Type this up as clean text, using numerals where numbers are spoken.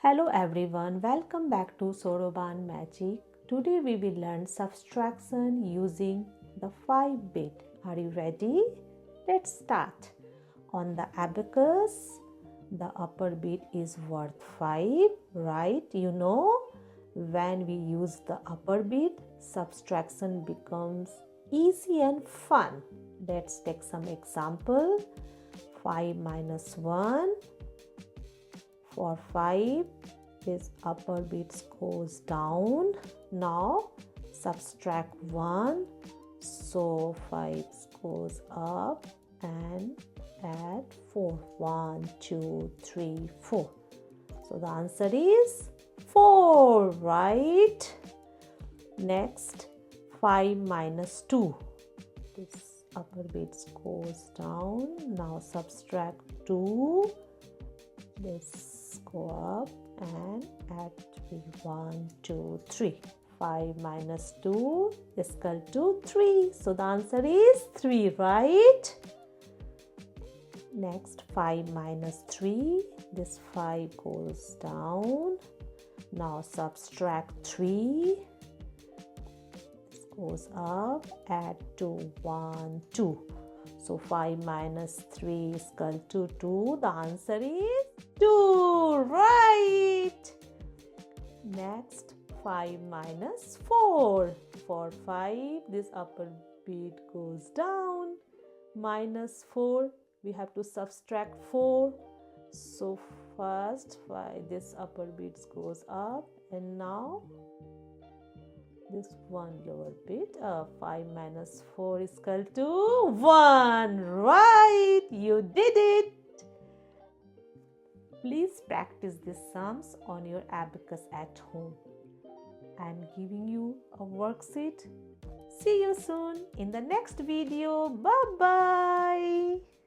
Hello everyone, welcome back to Soroban Magic. Today we will learn subtraction using the 5-bit. Are you ready? Let's start. On the abacus, the upper bit is worth 5, right? You know, when we use the upper bit, subtraction becomes easy and fun. Let's take some example. 5 minus 1. For 5, this upper bit goes down. Now subtract 1. So 5 goes up and add 4. 1, 2, 3, 4. So the answer is 4, right? Next, 5 minus 2. This upper bit goes down. Now subtract 2. This go up and add 3. 1, 2, 3. 5 minus 2 is equal to 3. So the answer is 3, right? Next, 5 minus 3. This 5 goes down. Now subtract 3. This goes up. Add 2. 1, 2. So 5 minus 3 is equal to 2. The answer is 2, right? Next, 5 minus 4. For 5, this upper bit goes down. Minus 4, we have to subtract 4. So first, this upper bit goes up, and now this one lower bit. 5 minus 4 is equal to 1. Right, you did it. Please practice these sums on your abacus at home. I am giving you a worksheet. See you soon in the next video. Bye bye.